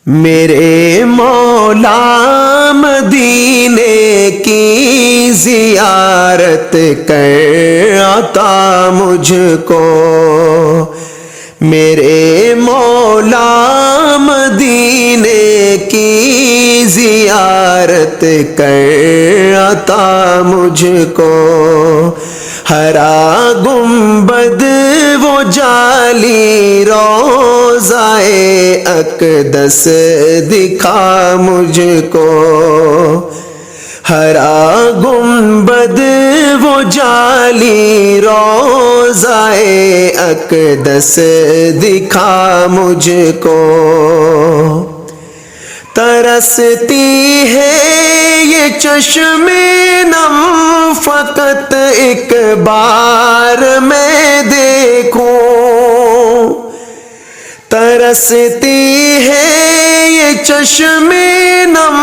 میرے مولا مدینے کی زیارت کر عطا مجھ کو، میرے مولا مدینے کی زیارت کر عطا مجھ کو، ہرا گنبد وہ جالی روضائے اقدس دکھا مجھ کو، ہرا گنبد وہ جالی روضائے اقدس دکھا مجھ کو، ترستی ہے یہ چشم نم فقط ایک بار میں دیکھوں، ترستی ہے یہ چشم نم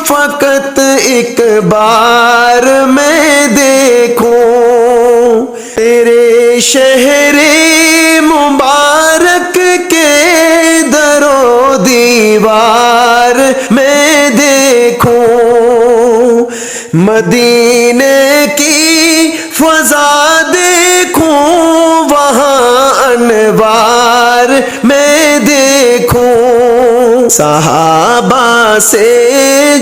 فقط ایک بار میں دیکھوں، تیرے شہر مبارک کے در و دیوار میں دیکھوں، مدینے کی فضا دیکھوں، وہاں انوار میں دیکھوں، صحابہ سے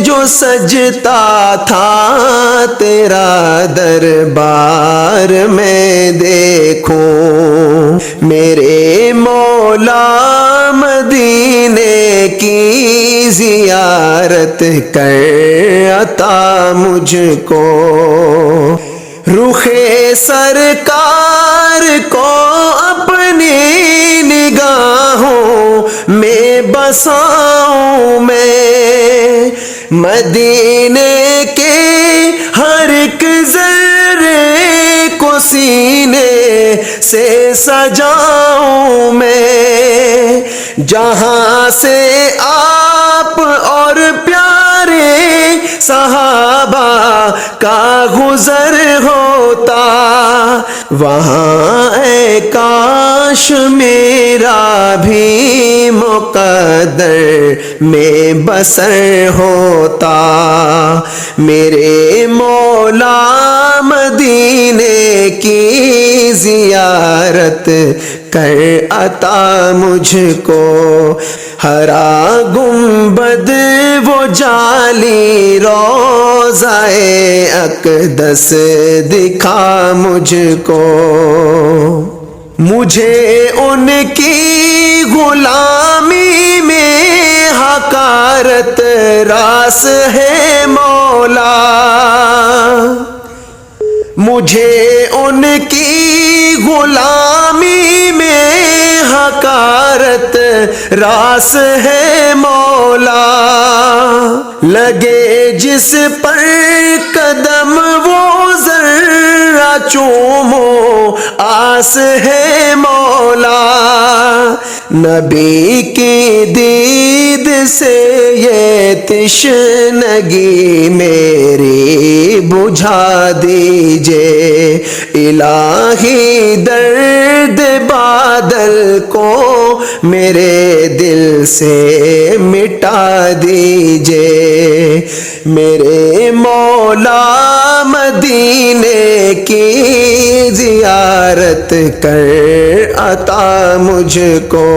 جو سجتا تھا تیرا دربار میں دیکھوں، میرے مولا مدینے کی زیارت کر عطا مجھ کو، رخ سرکار کو اپنی نگاہوں میں بساؤں میں، مدینے کے ہر ایک ذرے کو سینے سے سجاؤں میں، جہاں سے آپ اور پیارے صحابہ کا گزر ہوتا، وہاں اے کاش میرا بھی مقدر میں بسر ہوتا، میرے مولا مدینے کی زیارت کر عطا مجھ کو، ہرا گنبد وہ جالی روضائے اقدس دکھا مجھ کو، مجھے ان کی غلامی میں حقارت راس ہے مولا، مجھے ان کی غلامی میں حقارت راس ہے مولا، لگے جس پر قدم وہ ذرہ چومو آس ہے مولا، نبی کی دید سے یہ تشنگی میری بجھا دیجئے، الہی درد بادل کو میرے دل سے مٹا دیجئے، میرے مولا مدینے کی زیارت کر عطا مجھ کو،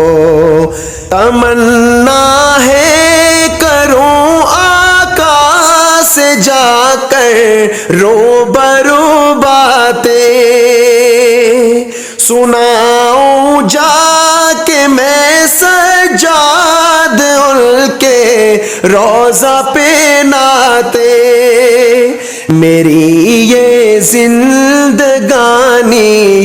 تمنا ہے کروں آقا سے جا کر روبرو باتیں، سناؤں جا کے میں سجاد ان کے روضہ پہ ناتے، میری یہ زندگانی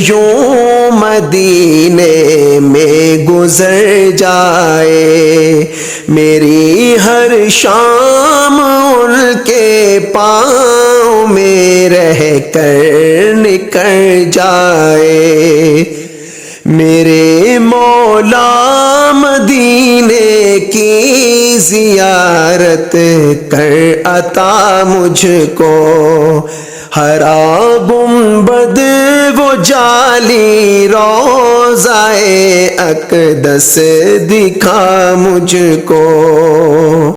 یوں مدینے میں گزر جائے، میری ہر شام ان کے پاؤں میں رہ کر نکل جائے، میرے مولا مدینے کی زیارت کر عطا مجھ کو، ہرا گنبد وہ جالی روضہ اقدس دکھا مجھ کو۔